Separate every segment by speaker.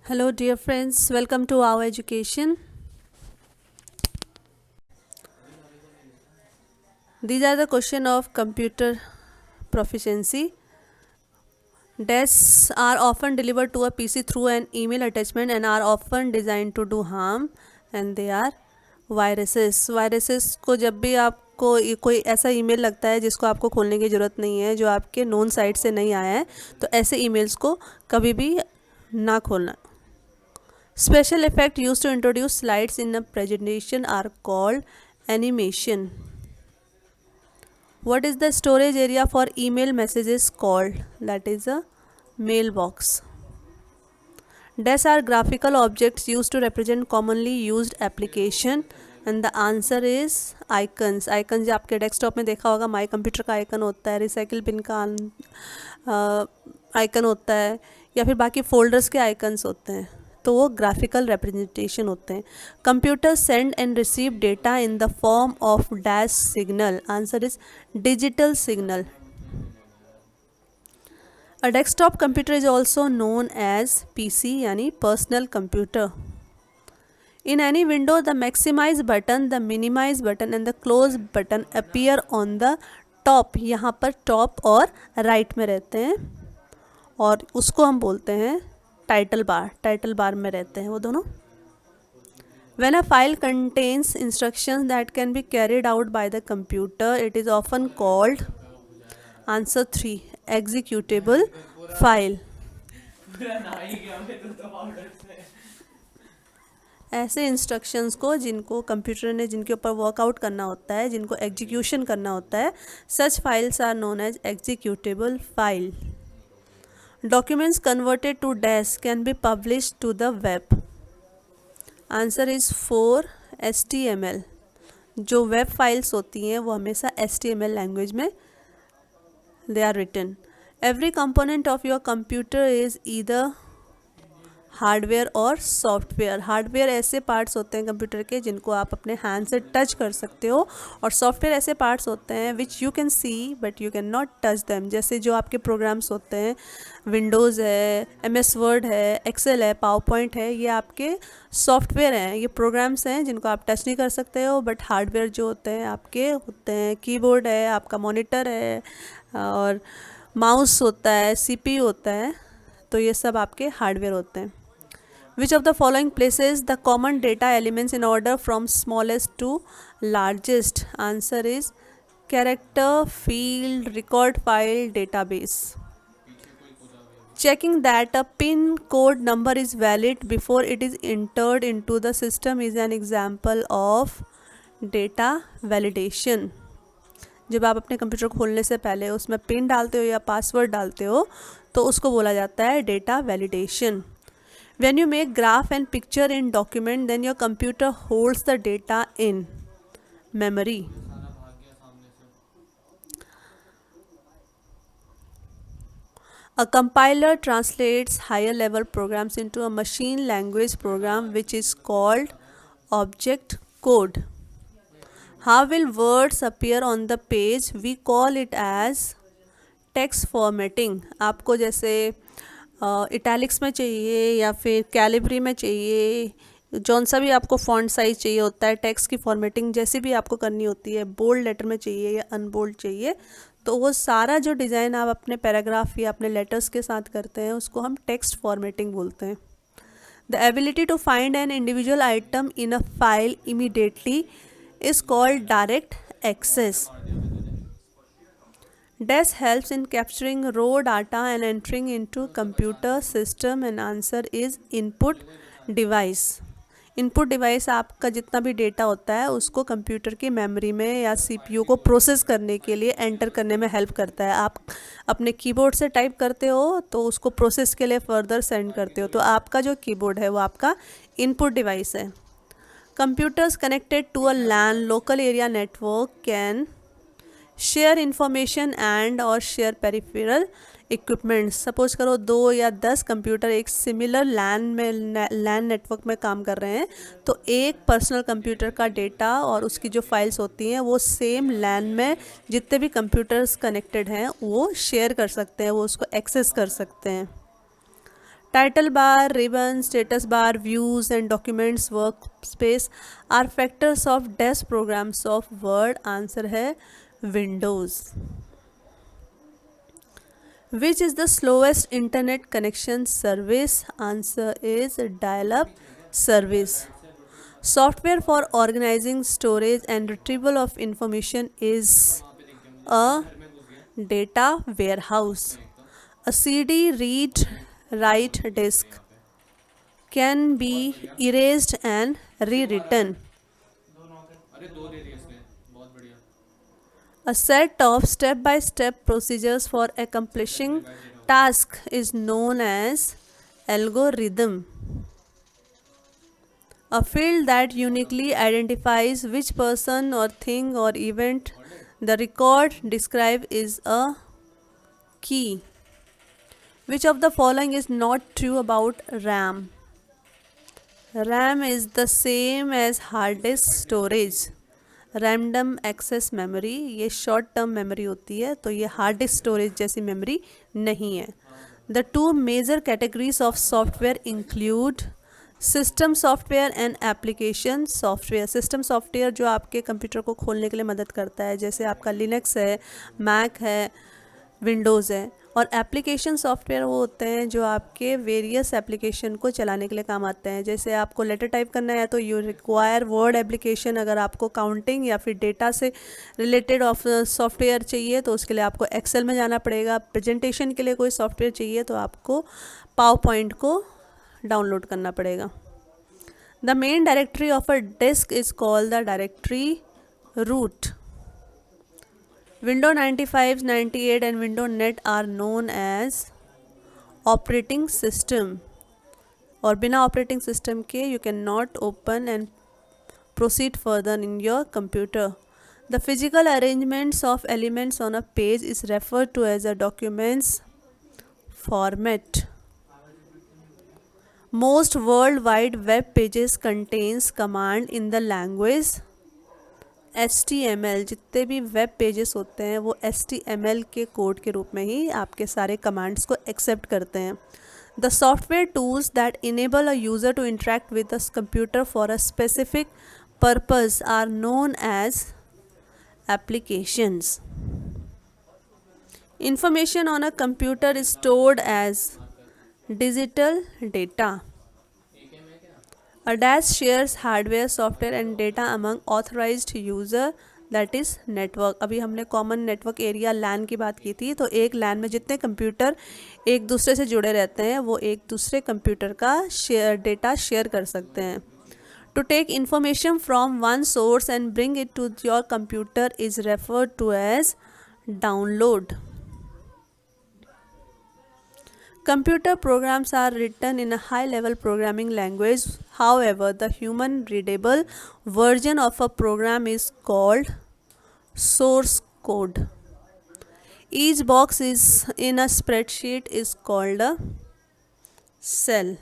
Speaker 1: Hello dear friends, welcome to our education. These are the question of computer proficiency. Desks are often delivered to a PC through an email attachment and are often designed to do harm, and they are viruses. Viruses को जब भी आपको कोई ऐसा email लगता है जिसको आपको खोलने की ज़रूरत नहीं है, जो आपके नोन साइट से नहीं आया है, तो ऐसे ईमेल्स को कभी भी ना खोलना. Special effects used to introduce slides in a presentation are called animation. What is the storage area for email messages called? That is a mailbox. Desks are graphical objects used to represent commonly used application. And the answer is icons. Icon जो आपके desktop में देखा होगा, my computer का icon होता है, recycle pin का icon होता है, या फिर बाकी फोल्डर्स के आइकन्स होते हैं, तो वो ग्राफिकल रिप्रेजेंटेशन होते हैं. Computer send and receive data in the form of dash signal. Answer is digital signal. A desktop computer is also known as PC यानी personal computer. In any window, the maximize button, the minimize button and the close button appear on the top. यहाँ पर top और right में रहते हैं और उसको हम बोलते हैं टाइटल बार. टाइटल बार में रहते हैं वो दोनों. When a file contains instructions that can be carried out by the computer, it is often called, answer 3, executable file. ऐसे इंस्ट्रक्शंस को जिनको कंप्यूटर ने जिनके ऊपर वर्कआउट करना होता है, जिनको एग्जीक्यूशन करना होता है, such files are known as executable file. Documents converted to dash can be publish to the web. Answer is 4, HTML. जो वेब फाइल्स होती हैं वो हमेशा HTML लैंग्वेज में they are written. Every component of your computer is either hardware और software. Hardware ऐसे parts होते हैं कंप्यूटर के जिनको आप अपने हैंड से टच कर सकते हो, और सॉफ्टवेयर ऐसे पार्ट्स होते हैं which you can see but you can not touch them. जैसे जो आपके प्रोग्राम्स होते हैं, विंडोज़ है, MS वर्ड है, एक्सेल है, पावर पॉइंट है, ये आपके सॉफ्टवेयर हैं, ये प्रोग्राम्स हैं जिनको आप टच नहीं कर सकते हो. बट हार्डवेयर जो होते हैं आपके होते हैं कीबोर्ड है, आपका मॉनिटर है, और माउस होता है, CPU होता है, तो ये सब आपके हार्डवेयर होते हैं. Which of the following places the common data elements in order from smallest to largest? Answer is character, field, record file, database. Checking that a PIN code number is valid before it is entered into the system is an example of data validation. जब आप अपने computer को खोलने से पहले उसमें pin डालते हो या पासवर्ड डालते हो, तो उसको बोला जाता है data validation. When you make graph and picture in document, then your computer holds the data in memory. A compiler translates higher level programs into a machine language program which is called object code. How will words appear on the page? We call it as text formatting. आपको जैसे italics में चाहिए या फिर Calibri में चाहिए, जौन सा भी आपको फॉन्ट साइज चाहिए होता है, टेक्स्ट की फॉर्मेटिंग जैसी भी आपको करनी होती है, बोल्ड लेटर में चाहिए या अनबोल्ड चाहिए, तो वो सारा जो डिज़ाइन आप अपने पैराग्राफ या अपने लेटर्स के साथ करते हैं उसको हम टेक्स्ट फॉर्मेटिंग बोलते हैं. The ability to find an individual item in a file immediately is called direct access. Dash helps in capturing raw data and entering into computer system, and answer is input device. Input device आपका जितना भी data होता है उसको computer की memory में या CPU को प्रोसेस करने के लिए एंटर करने में हेल्प करता है. आप अपने कीबोर्ड से टाइप करते हो तो उसको प्रोसेस के लिए फर्दर सेंड करते हो, तो आपका जो कीबोर्ड है वो आपका इनपुट डिवाइस है. Computers connected to a LAN local area network can share information and और शेयर पेरिफेरल इक्विपमेंट. सपोज करो 2 या 10 कंप्यूटर एक सिमिलर लैन नेटवर्क में काम कर रहे हैं, तो एक पर्सनल कंप्यूटर का डेटा और उसकी जो फाइल्स होती हैं वो सेम लैन में जितने भी कंप्यूटर्स कनेक्टेड हैं वो शेयर कर सकते हैं, वो उसको एक्सेस कर सकते हैं. Title bar, ribbon, status bar, views and documents workspace are factors of desk programs of Word. Answer है Windows. Which is the slowest internet connection service? Answer is dial-up service. Software for organizing storage and retrieval of information is a data warehouse. A CD read write disk can be erased and rewritten. A set of step-by-step procedures for accomplishing task is known as algorithm. A field that uniquely identifies which person or thing or event the record describes is a key. Which of the following is not true about RAM? RAM is the same as hard disk storage. Random access memory ये short term memory होती है, तो ये hard disk storage जैसी मेमोरी नहीं है. The two major categories of software include system software and application software. System software जो आपके कंप्यूटर को खोलने के लिए मदद करता है, जैसे आपका लिनक्स है, मैक है, विंडोज़ है. और एप्लीकेशन सॉफ्टवेयर वो होते हैं जो आपके वेरियस एप्लीकेशन को चलाने के लिए काम आते हैं. जैसे आपको लेटर टाइप करना है तो यू रिक्वायर वर्ड एप्लीकेशन. अगर आपको काउंटिंग या फिर डेटा से रिलेटेड ऑफ सॉफ्टवेयर चाहिए तो उसके लिए आपको एक्सेल में जाना पड़ेगा. प्रेजेंटेशन के लिए कोई सॉफ्टवेयर चाहिए तो आपको पावर पॉइंट को डाउनलोड करना पड़ेगा. The main directory of a disk is called the directory root. Windows 95, 98 and Windows NT are known as operating system. और बिना ऑपरेटिंग सिस्टम के you cannot open and proceed further in your computer. The physical arrangements of elements on a page is referred to as a document's format. Most World Wide Web pages contains command in the language HTML. जितने भी web pages होते हैं वो HTML के code के रूप में ही आपके सारे कमांड्स को एक्सेप्ट करते हैं. The software tools that enable a user to interact with a computer for a specific purpose are known as applications. Information on a computer is stored as digital data. A DAS shares hardware, software and data among authorized user, that is network. अभी हमने common network area LAN की बात की थी. तो एक LAN में जितने कंप्यूटर एक दूसरे से जुड़े रहते हैं वो एक दूसरे कंप्यूटर का डेटा शेयर कर सकते हैं. To take information from one source and bring it to your computer is referred to as download. Computer programs are written in a high-level programming language. However, the human-readable version of a program is called source code. Each box is in a spreadsheet is called a cell.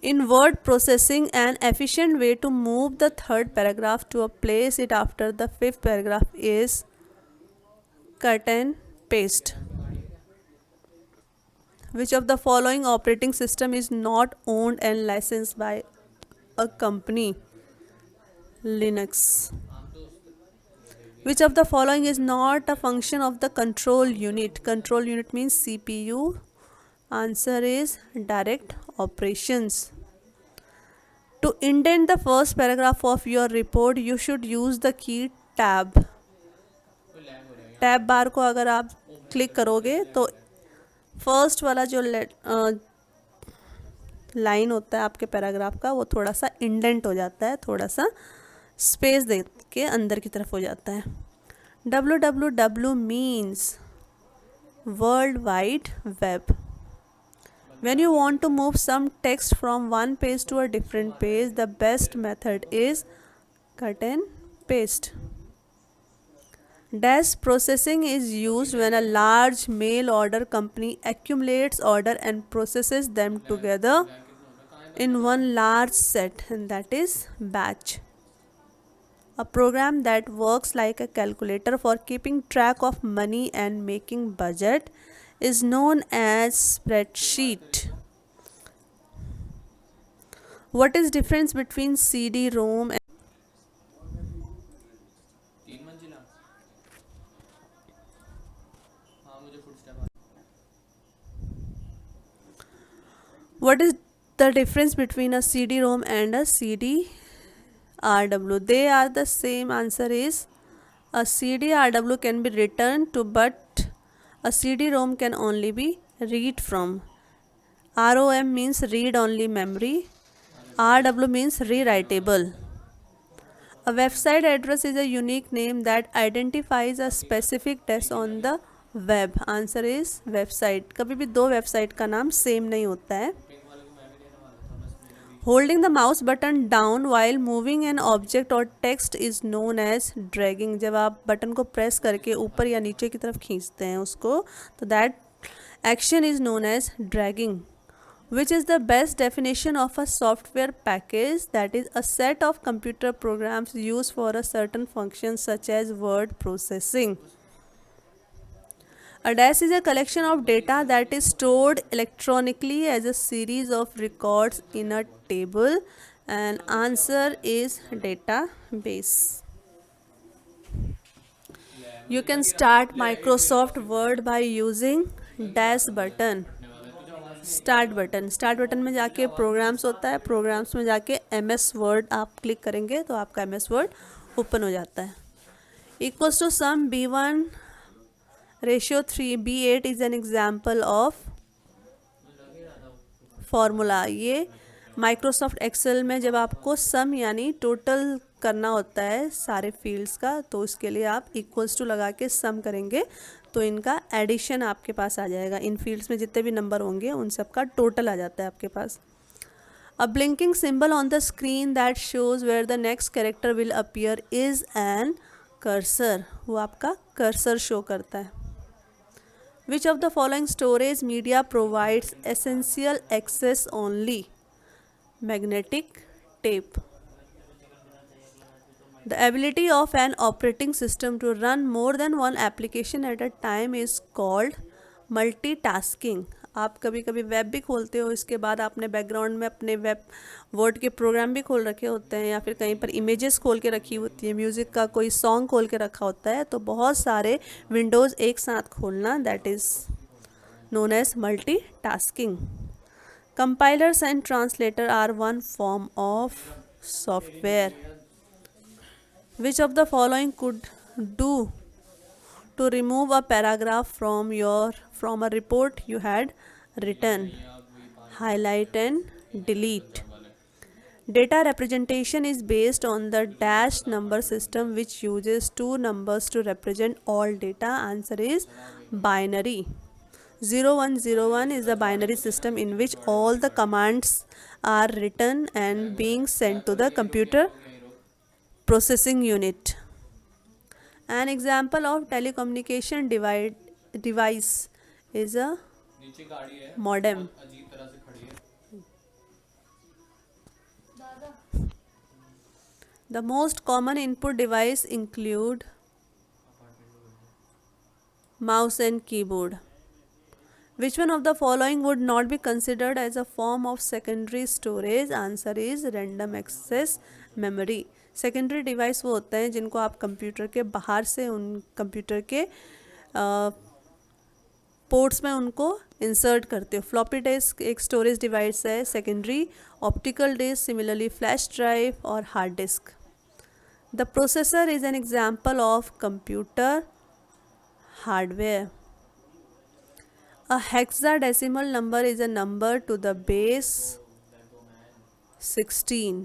Speaker 1: In word processing, an efficient way to move the third paragraph to a place it after the fifth paragraph is cut and paste. Which of the following operating system is not owned and licensed by a company? Linux. Which of the following is not a function of the control unit? Control unit means CPU. Answer is direct operations. To indent the first paragraph of your report, you should use the key tab. Tab bar को अगर आप click करोगे तो first वाला जो line होता है आपके पैराग्राफ का वो थोड़ा सा इंडेंट हो जाता है, थोड़ा सा स्पेस दे के अंदर की तरफ हो जाता है. www means world wide web. When you want to move some text from one page to a different page, the best method is cut and paste. Dash processing is used when a large mail order company accumulates order and processes them together in one large set, and that is batch. A program that works like a calculator for keeping track of money and making budget is known as spreadsheet. What is difference between CD-ROM and what is the difference between a CD-ROM and a CD-RW? They are the same. Answer is a CD-RW can be returned to, but a CD-ROM can only be read from. ROM means read only memory. RW means rewritable. A website address is a unique name that identifies a specific desk on the web. Answer is website. कभी भी दो website का नाम same नहीं होता है. Holding the mouse button down while moving an object or text is known as dragging. जब आप बटन को प्रेस करके ऊपर या नीचे की तरफ खींचते हैं उसको, तो that action is known as dragging. Which is the best definition of a software package? That is a set of computer programs used for a certain function such as word processing. A dash is a collection of data that is stored electronically as a series of records in a table, and answer is database. You can start Microsoft Word by using dash button. Start button में जाके programmes होता है, programmes में जाके MS word आप click करेंगे तो आपका MS वर्ड ओपन हो जाता है. Equals to sum B1 ratio 3 B8 is an example of formula. ये माइक्रोसॉफ्ट एक्सेल में जब आपको सम यानी टोटल करना होता है सारे फील्ड्स का, तो इसके लिए आप इक्वल्स टू लगा के सम करेंगे तो इनका एडिशन आपके पास आ जाएगा. इन फील्ड्स में जितने भी नंबर होंगे उन सब का टोटल आ जाता है आपके पास. A blinking symbol on the screen that shows where the next character will appear is an cursor. वो आपका कर्सर शो करता है. Which of the following storage media provides essential access only? Magnetic tape. The ability of an operating system to run more than one application at a time is called multitasking. आप कभी कभी web भी खोलते हो, इसके बाद आपने background में अपने वेब वर्ड के प्रोग्राम भी खोल रखे होते हैं, या फिर कहीं पर इमेजेस खोल के रखी होती है, म्यूज़िक का कोई सॉन्ग खोल के रखा होता है, तो बहुत सारे विंडोज़ एक साथ खोलना, that is known as multitasking. Compilers and translator are one form of software. Which of the following could do to remove a paragraph from a report you had written? Highlight and delete. Data representation is based on the dash number system which uses two numbers to represent all data. Answer is binary. 0101 is a binary system in which all the commands are written and being sent to the computer processing unit. An example of telecommunication device is a modem. The most common input device include mouse and keyboard. Which one of the following would not be considered as a form of secondary storage? Answer is random access memory. Secondary device वो होते हैं जिनको आप computer के बाहर से उन computer के पोर्ट्स में उनको इंसर्ट करते हो. फ्लॉपी डिस्क एक स्टोरेज डिवाइस है secondary. Optical disk, similarly flash drive और hard disk. The processor is an example of computer hardware. A hexadecimal number is a number to the base 16.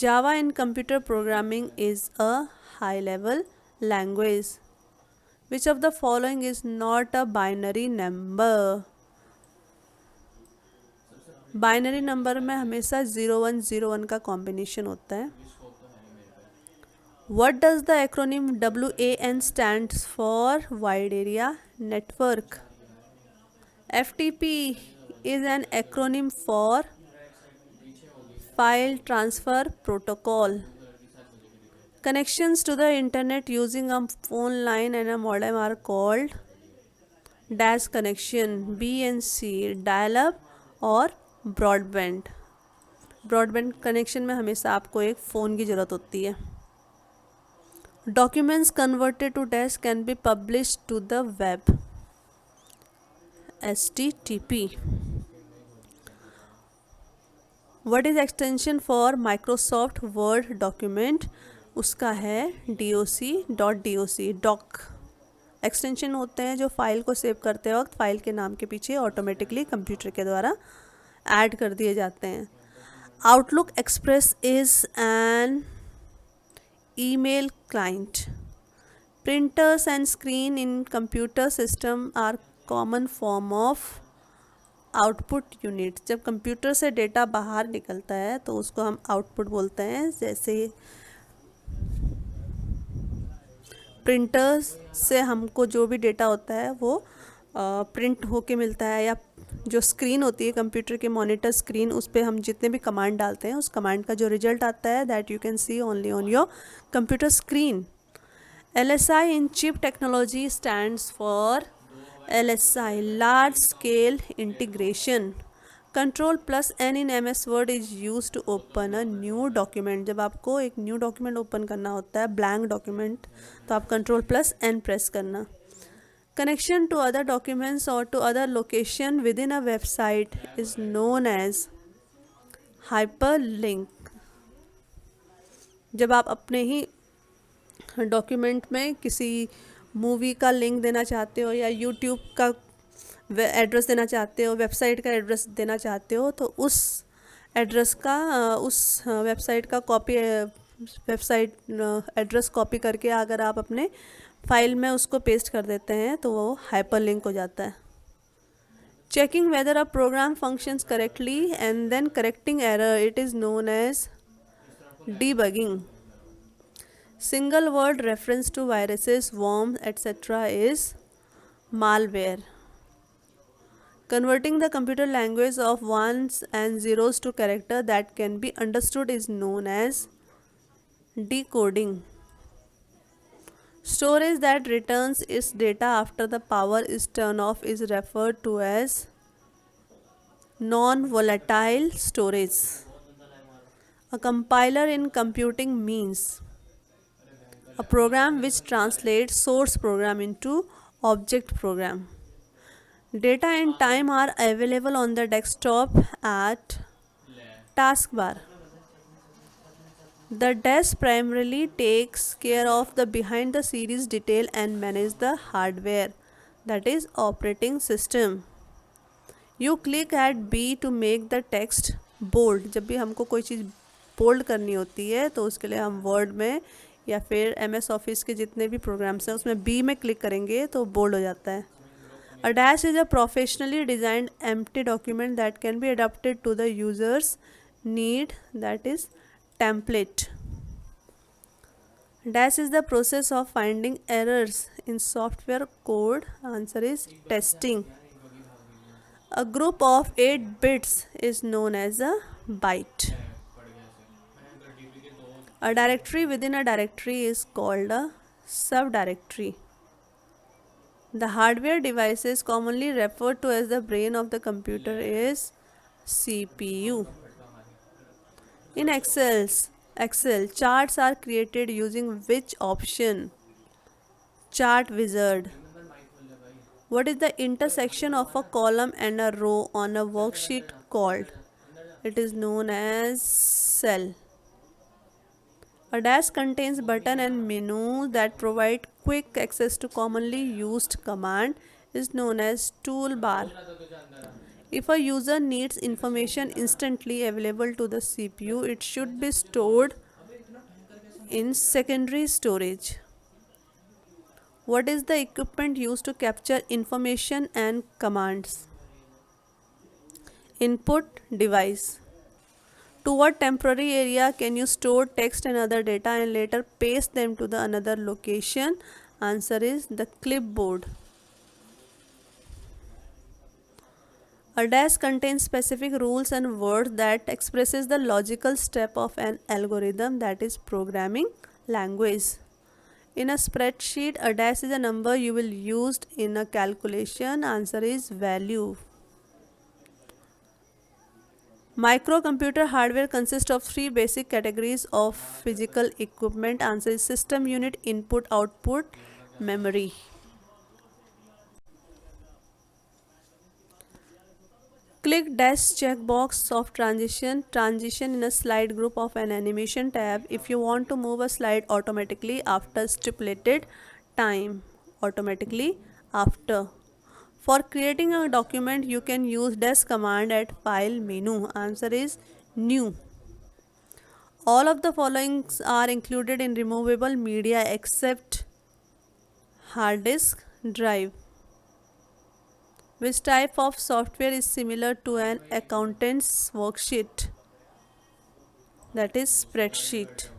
Speaker 1: Java in computer programming is a high-level language. Which of the following is not a binary number? Binary number में हमेशा 0101 का combination होता है. What does the acronym WAN stands for? Wide Area Network. FTP is an acronym for File Transfer Protocol. Connections to the internet using a phone line and a modem are called dash connection, B and C, dial up और broadband. Broadband connection में हमेशा आपको एक phone की ज़रूरत होती है। Documents converted to dash can be publish to the web, HTTP। What is extension for Microsoft Word document? उसका है doc.doc। डॉक एक्सटेंशन होते हैं जो फाइल को सेव करते वक्त फाइल के नाम के पीछे ऑटोमेटिकली कंप्यूटर के द्वारा ऐड कर दिए जाते हैं। Outlook express is an email client. Printers and screen in computer system are common form of output unit. जब कंप्यूटर से डेटा बाहर निकलता है तो उसको हम आउटपुट बोलते हैं। जैसे प्रिंटर्स से हमको जो भी डेटा होता है वो प्रिंट होके मिलता है, या जो स्क्रीन होती है कंप्यूटर की मॉनिटर स्क्रीन, उस पर हम जितने भी कमांड डालते हैं उस कमांड का जो रिजल्ट आता है that you can see only on your computer screen. LSI in chip technology stands for LSI, large scale integration. Control plus N in MS Word is used to open a new document. जब आपको एक new document open करना होता है, blank document, तो आप control plus N press करना। Connection to other documents or to other location within a website is known as hyperlink। जब आप अपने ही डॉक्यूमेंट में किसी मूवी का लिंक देना चाहते हो या यूट्यूब का एड्रेस देना चाहते हो, वेबसाइट का एड्रेस देना चाहते हो, तो उस एड्रेस का उस वेबसाइट का कॉपी वेबसाइट एड्रेस कॉपी करके अगर आप अपने फाइल में उसको पेस्ट कर देते हैं तो वो हाइपरलिंक हो जाता है। Checking whether a program functions correctly and then correcting error, it is known as debugging. Single word reference to viruses, worms, etc. is malware. Converting the computer language of ones and zeros to character that can be understood is known as decoding. Storage that returns its data after the power is turned off is referred to as non-volatile storage. A compiler in computing means a program which translates source program into object program. Data and time are available on the desktop at taskbar. The desk primarily takes care of the behind the scenes detail and manage the hardware, that is operating system. You click at B to make the text bold. जब भी हमको कोई चीज़ bold करनी होती है तो उसके लिए हम वर्ड में या फिर MS ऑफिस के जितने भी प्रोग्राम्स हैं उसमें B में क्लिक करेंगे तो बोल्ड हो जाता है। A dash is a professionally designed empty document that can be adapted to the user's need, that is template. Dash is the process of finding errors in software code. Answer is testing. A group of 8 bits is known as a byte. A directory within a directory is called a subdirectory. The hardware devices commonly referred to as the brain of the computer is CPU. In Excel, charts are created using which option? Chart wizard. What is the intersection of a column and a row on a worksheet called? It is known as cell. A dash contains button and menu that provide quick access to commonly used command is known as toolbar. If a user needs information instantly available to the CPU, it should be stored in secondary storage. What is the equipment used to capture information and commands? Input device. To what temporary area can you store text and other data and later paste them to the another location? Answer is the clipboard. A dash contains specific rules and words that expresses the logical step of an algorithm, that is programming language. In a spreadsheet, a dash is a number you will use in a calculation. Answer is value. Microcomputer hardware consists of three basic categories of physical equipment. Answer is system unit, input, output, memory. Click dash checkbox of transition in a slide group of an animation tab if you want to move a slide automatically after stipulated time. Automatically after. For creating a document, you can use dash command at file menu. Answer is new. All of the following are included in removable media except hard disk drive. Which type of software is similar to an accountant's worksheet? That is spreadsheet.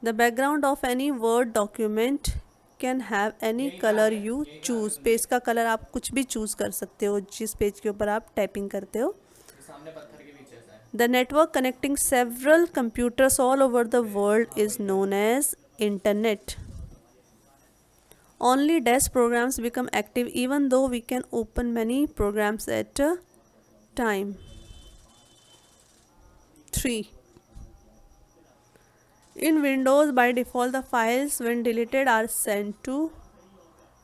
Speaker 1: The background of any Word document can have any color you choose. Page का colour आप कुछ भी choose कर सकते हो जिस page के ऊपर आप टाइपिंग करते हो. The network connecting several computers all over the world is known as Internet. Only dash programs become active even though we can open many programs at a time. 3. In Windows, by default, the files when deleted are sent to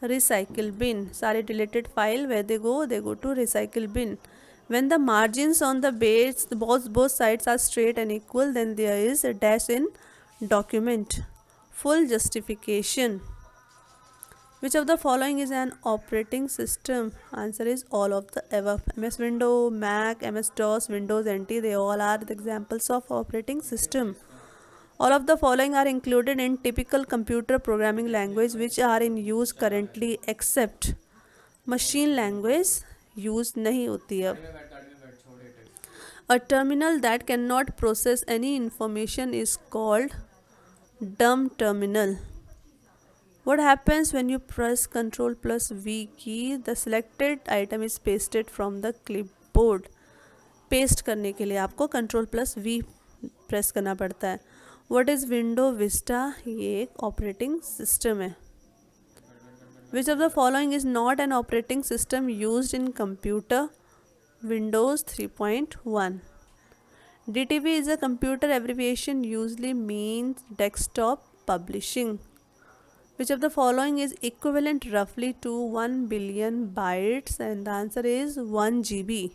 Speaker 1: recycle bin. Sare deleted file, where they go to recycle bin. When the margins on the base, both sides are straight and equal, then there is a dash in document. Full justification. Which of the following is an operating system? Answer is all of the above. MS Windows, Mac, MS-DOS, Windows NT, they all are the examples of operating system. All of the following are included in typical computer programming language which are in use currently except machine language use नहीं होती अब. A terminal that cannot process any information is called dumb terminal. What happens when you press Ctrl plus V key? The selected item is pasted from the clipboard. Paste करने के लिए आपको Ctrl plus V press करना पड़ता है. What is Windows Vista? ये एक operating system है. Which of the following is not an operating system used in computer? Windows 3.1. DTP is a computer abbreviation usually means desktop publishing. Which of the following is equivalent roughly to 1 billion bytes? And the answer is 1 GB.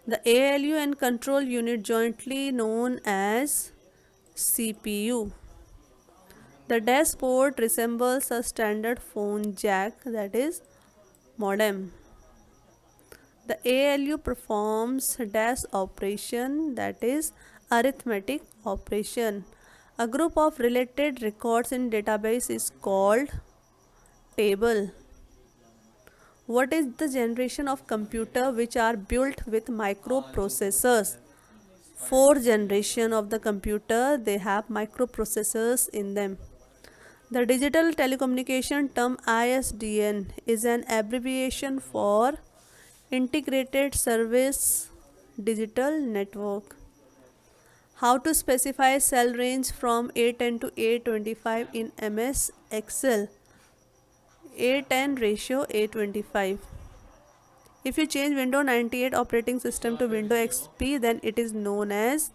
Speaker 1: The ALU and control unit jointly known as CPU. The dashboard resembles a standard phone jack, that is modem. The ALU performs dash operation, that is arithmetic operation. A group of related records in database is called table. What is the generation of computer which are built with microprocessors? 4 generation of the computer, they have microprocessors in them. The digital telecommunication term ISDN is an abbreviation for Integrated Service Digital Network. How to specify cell range from A10 to A25 in MS Excel? A10 ratio A25. If you change Windows 98 operating system to Windows XP, then it is known as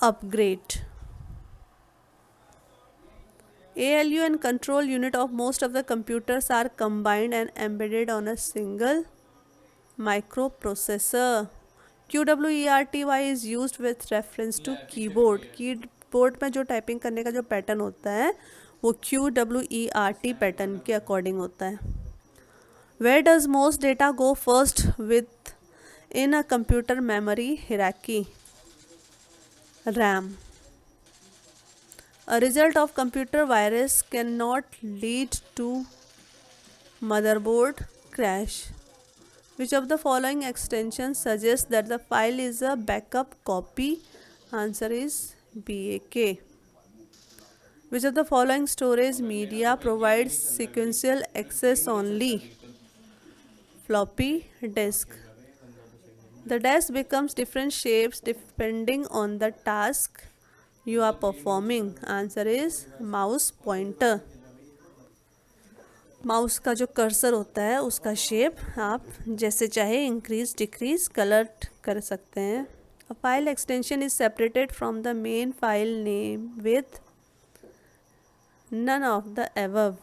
Speaker 1: upgrade. ALU and control unit of most of the computers are combined and embedded on a single microprocessor. QWERTY is used with reference to keyboard. Keyboard में जो typing करने का जो pattern होता है वो QWERTY pattern के according होता है. Where does most data go first with in a computer memory hierarchy? RAM. A result of computer virus cannot lead to motherboard crash. Which of the following extensions suggests that the file is a backup copy? Answer is BAK. Which of the following storage media provides sequential access only? Floppy disk. The disk becomes different shapes depending on the task you are performing? Answer is mouse pointer. Mouse का जो cursor होता है उसका shape आप जैसे चाहे increase decrease colour कर सकते हैं. A file extension is separated from the main file name with none of the above.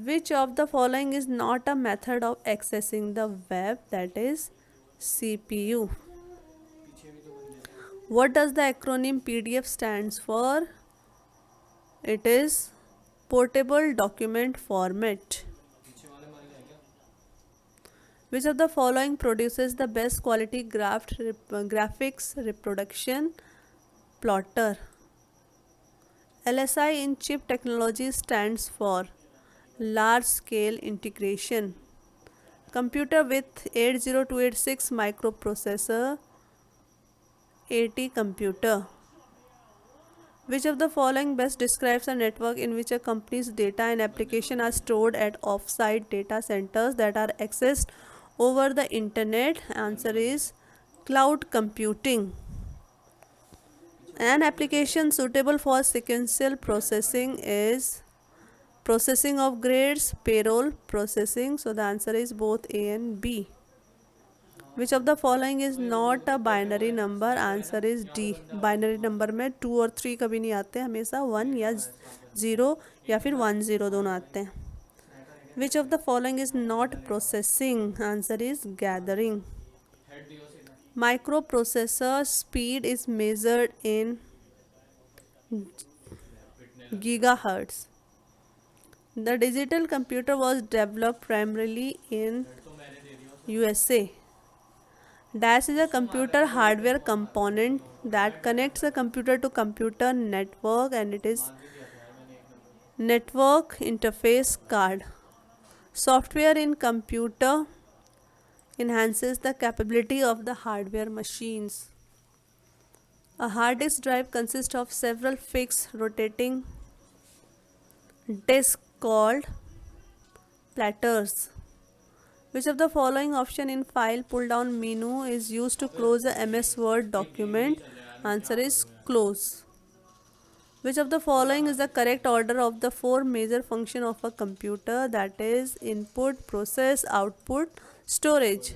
Speaker 1: Which of the following is not a method of accessing the web? That is CPU. What does the acronym PDF stands for? It is Portable Document Format. Which of the following produces the best quality graphics reproduction plotter? LSI in chip technology stands for large scale integration. Computer with 80286 microprocessor, AT computer. Which of the following best describes a network in which a company's data and application are stored at off-site data centers that are accessed over the internet? Answer is cloud computing. An application suitable for sequential processing is processing of grades, payroll processing. So the answer is both A and B. Which of the following is not a binary number? Answer is D. Binary number में 2 और 3 कभी नहीं आते, हमेशा 1 या 0 या फिर 1 0 दोनों आते हैं. Which of the following is not processing? Answer is gathering. Microprocessor speed is measured in gigahertz. The digital computer was developed primarily in USA. Dash is a computer hardware component that connects a computer to computer network, and it is network interface card. Software in computer enhances the capability of the hardware machines. A hard disk drive consists of several fixed rotating disks called platters. Which of the following option in file pull down menu is used to close a MS Word document? Answer is close. Which of the following is the correct order of the 4 major functions of a computer? That is input, process, output, storage.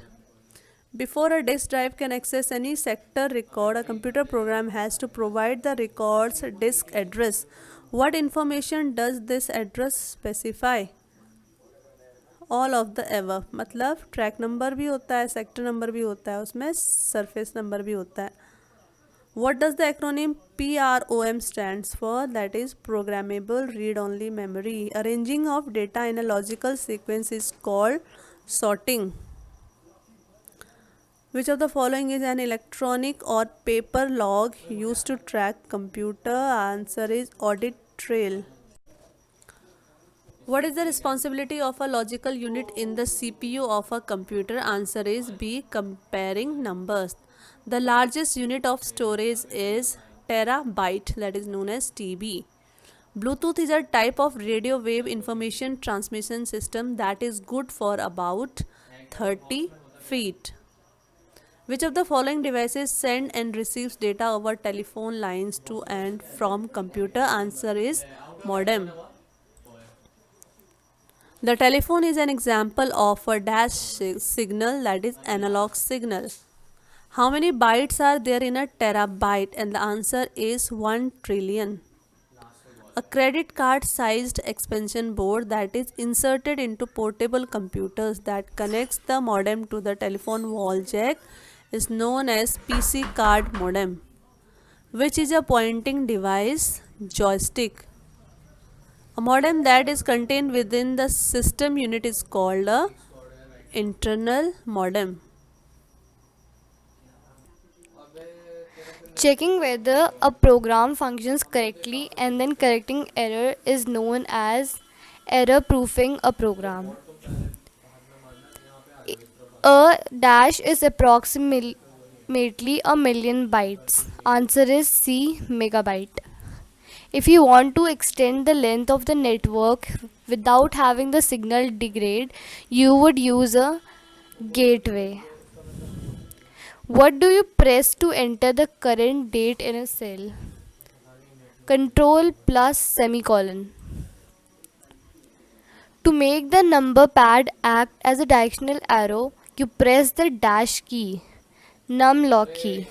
Speaker 1: Before a disk drive can access any sector record, a computer program has to provide the record's disk address. What information does this address specify? All of the above. मतलब track number भी होता है, sector number भी होता है, उसमें surface number भी होता है. What does the acronym PROM stands for? That is programmable read only memory. Arranging of data in a logical sequence is called sorting. Which of the following is an electronic or paper log used to track computer? Answer is audit trail. What is the responsibility of a logical unit in the CPU of a computer? Answer is B. Comparing numbers. The largest unit of storage is terabyte, that is known as TB. Bluetooth is a type of radio wave information transmission system that is good for about 30 feet. Which of the following devices send and receives data over telephone lines to and from computer? Answer is modem. The telephone is an example of a dash signal, that is analog signal. How many bytes are there in a terabyte? And the answer is 1 trillion. A credit card sized expansion board that is inserted into portable computers that connects the modem to the telephone wall jack is known as PC card modem. Which is a pointing device? Joystick. A modem that is contained within the system unit is called a internal modem.
Speaker 2: Checking whether a program functions correctly and then correcting error is known as error proofing a program. A dash is approximately a million bytes. Answer is C, megabyte. If you want to extend the length of the network without having the signal degrade, you would use a gateway. What do you press to enter the current date in a cell? Control plus semicolon. To make the number pad act as a directional arrow, you press the dash key, numlock key.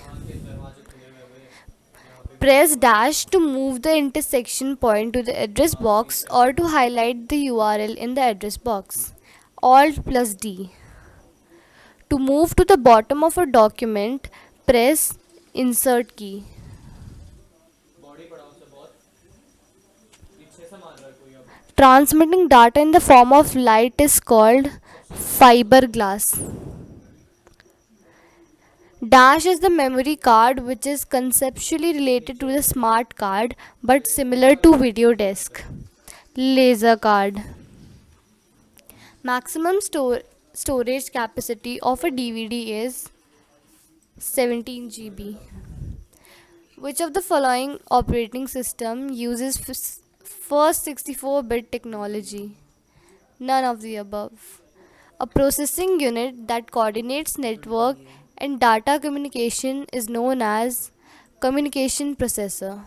Speaker 2: Press dash to move the intersection point to the address box or to highlight the URL in the address box. Alt plus D. To move to the bottom of a document, press insert key. Transmitting data in the form of light is called fiberglass. Dash is the memory card which is conceptually related to the smart card but similar to video disk. Laser card. Maximum storage capacity of a DVD is 17 GB. Which of the following operating system uses first 64-bit technology? None of the above. A processing unit that coordinates network and data communication is known as communication processor.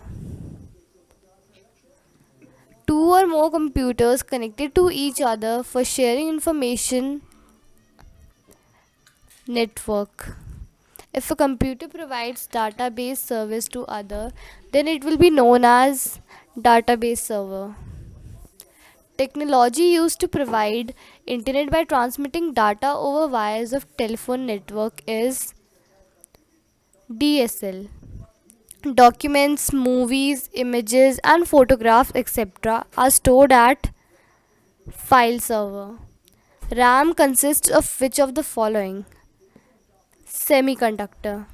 Speaker 2: Two or more computers connected to each other for sharing information network. If a computer provides database service to other, then it will be known as database server. Technology used to provide internet by transmitting data over wires of telephone network is DSL. Documents, movies, images and photographs etc. are stored at file server. RAM consists of which of the following? Semiconductor.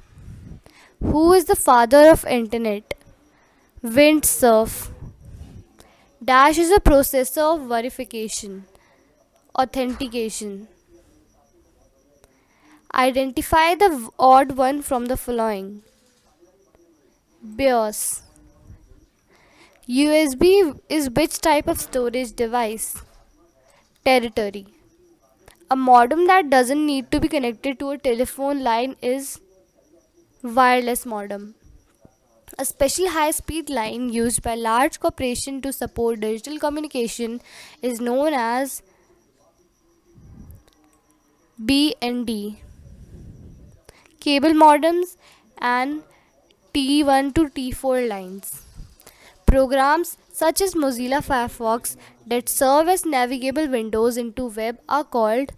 Speaker 2: Who is the father of internet? Vint Cerf. Dash is a processor of verification, authentication. Identify the odd one from the following. BIOS. USB is which type of storage device? Territory. A modem that doesn't need to be connected to a telephone line is wireless modem. A special high-speed line used by large corporations to support digital communication is known as BND. Cable modems and T1 to T4 lines. Programs such as Mozilla Firefox that serve as navigable windows into web are called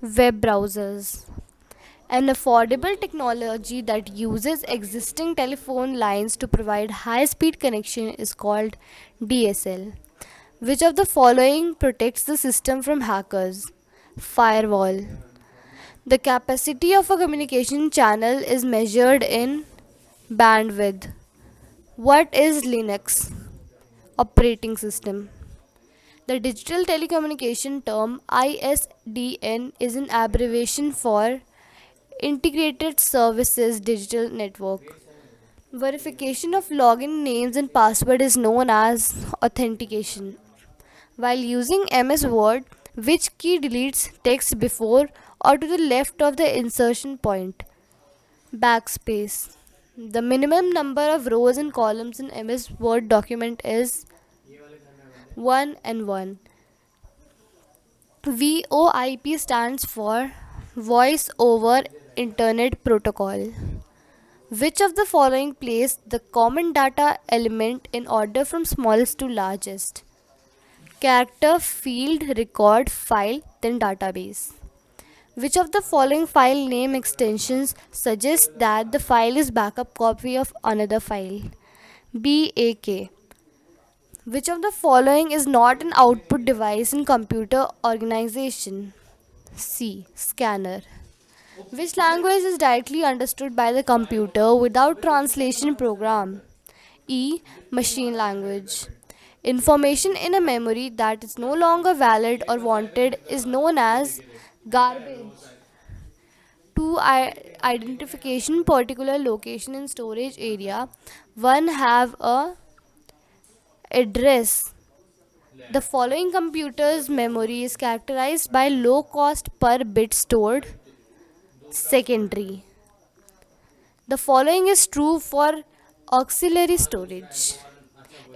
Speaker 2: web browsers. An affordable technology that uses existing telephone lines to provide high-speed connection is called DSL. Which of the following protects the system from hackers? Firewall. The capacity of a communication channel is measured in bandwidth. What is Linux? Operating system. The digital telecommunication term ISDN is an abbreviation for Integrated Services Digital Network. Verification of login names and password is known as authentication. While using MS Word, which key deletes text before or to the left of the insertion point? Backspace. The minimum number of rows and columns in MS Word document is 1 and 1. VoIP stands for Voice over Internet Protocol. Which of the following place the common data element in order from smallest to largest? Character, field, record, file, then database. Which of the following file name extensions suggests that the file is backup copy of another file? BAK. Which of the following is not an output device in computer organization? C. Scanner. Which language is directly understood by the computer without translation program? E. Machine language. Information in a memory that is no longer valid or wanted is known as garbage. To identification particular location in storage area, one have a address. The following computer's memory is characterized by low cost per bit stored. Secondary. The following is true for auxiliary storage.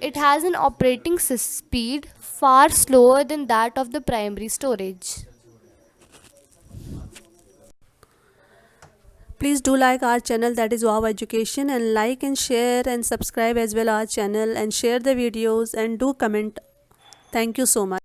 Speaker 2: It has an operating speed far slower than that of the primary storage.
Speaker 1: Please do like our channel, that is Wow Education, and like and share and subscribe as well our channel, and share the videos and do comment. Thank you so much.